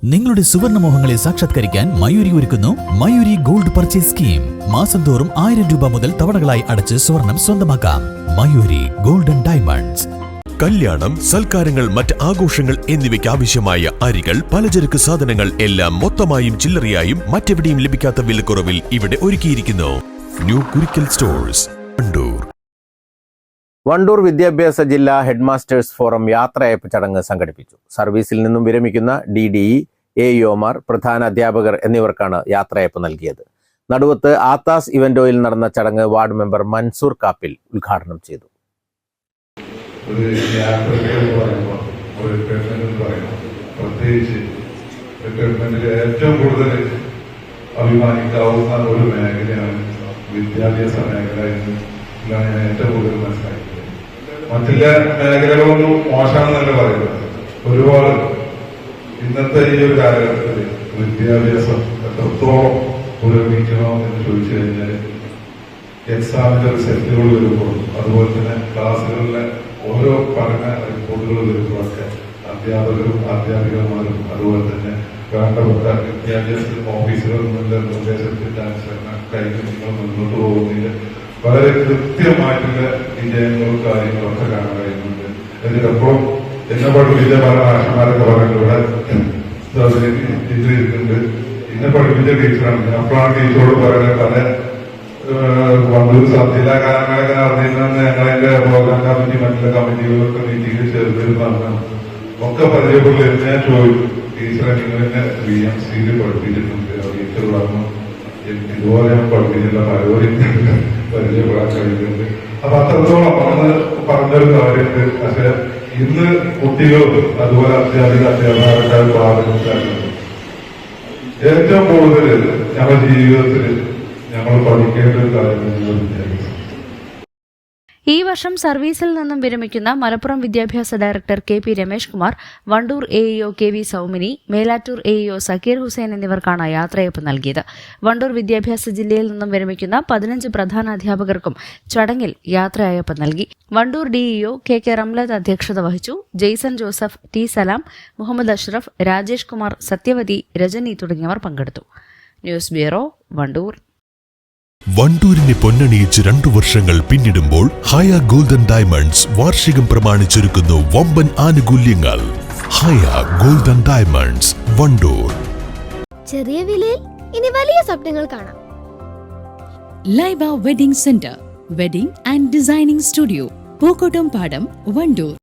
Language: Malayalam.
നിങ്ങളുടെ സുവർണമോഹങ്ങളെ സാക്ഷാത്കരിക്കാൻ മയൂരി ഒരുക്കുന്നു മയൂരി ഗോൾഡ് പർച്ചേസ് സ്കീം. മാസം തോറും 1000 രൂപ മുതൽ തവണകളായി അടച്ച് സ്വർണം സ്വന്തമാക്കാം. Mayuri golden diamonds. കല്യാണം, സൽക്കാരങ്ങൾ, മറ്റ് ആഘോഷങ്ങൾ എന്നിവയ്ക്ക് ആവശ്യമായ അരികൾ, പലചരക്ക് സാധനങ്ങൾ എല്ലാം മൊത്തമായും ചില്ലറയായും മറ്റെവിടെയും ലഭിക്കാത്ത വിലക്കുറവിൽ ഇവിടെ ഒരുക്കിയിരിക്കുന്നു. New Kurikkal stores, Wandoor. വണ്ടൂർ വിദ്യാഭ്യാസ ജില്ലാ ഹെഡ്മാസ്റ്റേഴ്സ് ഫോറം യാത്രയയപ്പ് ചടങ്ങ് സംഘടിപ്പിച്ചു. സർവീസിൽ നിന്നും വിരമിക്കുന്ന DDE, AEOമാർ, പ്രധാന അധ്യാപകർ എന്നിവർക്കാണ് യാത്രയയപ്പ് നൽകിയത്. നടുവത്ത് ആത്താസ് ഇവന്റോയിൽ നടന്ന ചടങ്ങ് വാർഡ് മെമ്പർ മൻസൂർ കാപ്പിൽ ഉദ്ഘാടനം ചെയ്തു. ഏറ്റവും കൂടുതൽ അഭിമാനിക്കാവുന്ന ഒരു മേഖലയാണ് വിദ്യാഭ്യാസ മേഖല എന്ന് ഞാൻ ഏറ്റവും കൂടുതൽ മനസ്സിലാക്കിയത്. മറ്റുള്ള മേഖലകളൊന്നും മോശമാണെന്നല്ല പറയുന്നത്. ഒരുപാട് ഇന്നത്തെ ഈ ഒരു കാലഘട്ടത്തിൽ വിദ്യാഭ്യാസം എത്രത്തോളം പുരോഗമിക്കണോ എന്ന് ചോദിച്ചു കഴിഞ്ഞാൽ എക്സാമിന്റെ റിസൾട്ടുകൾ വരുമ്പോൾ, അതുപോലെ തന്നെ ക്ലാസ്സുകളിലെ ഓരോ പഠന റിപ്പോർട്ടുകൾ വരുമ്പോഴൊക്കെ അധ്യാപകരും അധ്യാപികമാരും അതുപോലെ തന്നെ വേണ്ടപ്പെട്ട വിദ്യാഭ്യാസ ഓഫീസുകളിൽ നിന്നുള്ള നിർദ്ദേശത്തിന്റെ അനുസരണക്കായിട്ട് നിങ്ങൾ മുന്നോട്ട് പോകുന്നതിൽ വളരെ കൃത്യമായിട്ടുള്ള വിജയങ്ങളും കാര്യങ്ങളൊക്കെ കാണാൻ കഴിയുന്നുണ്ട്. ഇതിനൊപ്പം എന്നെ പഠിപ്പിച്ച പല മാഷന്മാരൊക്കെ പറഞ്ഞിവിടെ ഇരിക്കുന്നുണ്ട്. എന്നെ പഠിപ്പിച്ച ടീച്ചറാണ്. അപ്പോഴാണ് ടീച്ചറോട് പറയുന്നത് പല വണ്ടൂർ ജില്ലാ കാലങ്ങളൊക്കെ അറിയുന്ന ഞങ്ങളതിന്റെ പ്രോഗ്രാം കമ്മിറ്റി മറ്റുള്ള കമ്മിറ്റികളൊക്കെ മീറ്റിംഗിൽ ചേർന്നിരുന്നു. ഒക്കെ പരിചയപ്പെട്ട് ഞാൻ ചോദിച്ചു, ടീച്ചറെ നിങ്ങൾ എന്നെ BMCയിൽ പഠിപ്പിച്ചിട്ടുണ്ട്. ടീച്ചർ പറഞ്ഞു ഇതുപോലെ ഞാൻ പഠിപ്പിച്ചില്ല, പലവരും പരിചയപ്പെടാൻ കഴിയുന്നുണ്ട്. അപ്പൊ അത്രത്തോളം അന്ന് പറഞ്ഞൊരു കാര്യമുണ്ട്. പക്ഷെ ഇന്ന് കുട്ടികളും അതുപോലെ അധ്യാപകരെക്കാൾ പ്രാധാന്യമുണ്ട്. ഏറ്റവും കൂടുതൽ ഞങ്ങളുടെ ജീവിതത്തിൽ ഞങ്ങൾ പഠിക്കേണ്ട ഒരു കാര്യമാണ് വിദ്യാഭ്യാസം. ഈ വർഷം സർവീസിൽ നിന്നും വിരമിക്കുന്ന മലപ്പുറം വിദ്യാഭ്യാസ director KP Ramesh Kumar, Wandoor AEO KV Soumini, Melattur AEO Sakkeer Hussain എന്നിവർക്കാണ് യാത്രയയപ്പ് നൽകിയത്. വണ്ടൂർ വിദ്യാഭ്യാസ ജില്ലയിൽ നിന്നും വിരമിക്കുന്ന 15 പ്രധാന അധ്യാപകർക്കും ചടങ്ങിൽ യാത്രയയപ്പ് നൽകി. വണ്ടൂർ DEO KK റംലത്ത് അധ്യക്ഷത വഹിച്ചു. Jason Joseph, T Salam, Muhammad Ashraf, Rajesh Kumar, Sathyavathi, Rajani തുടങ്ങിയവർ പങ്കെടുത്തു. News bureau, Wandoor. വണ്ടൂരിനെ പൊന്നണിയിച്ച് 2 വർഷങ്ങൾ പിന്നിടുമ്പോൾ ഹയ ഗോൾഡൻ ഡയമണ്ട്സ് വാർഷികം പ്രമാണിച്ചൊരുക്കുന്നു വമ്പൻ ആനുകൂല്യങ്ങൾ. ഹയ ഗോൾഡൻ ഡയമണ്ട്സ്, വണ്ടൂർ. ചെറിയ വിലയിൽ ഇനി വലിയ സ്വപ്നങ്ങൾ കാണാം. Laiba wedding centre, wedding and designing studio, Pookottam പാടം, വണ്ടൂർ.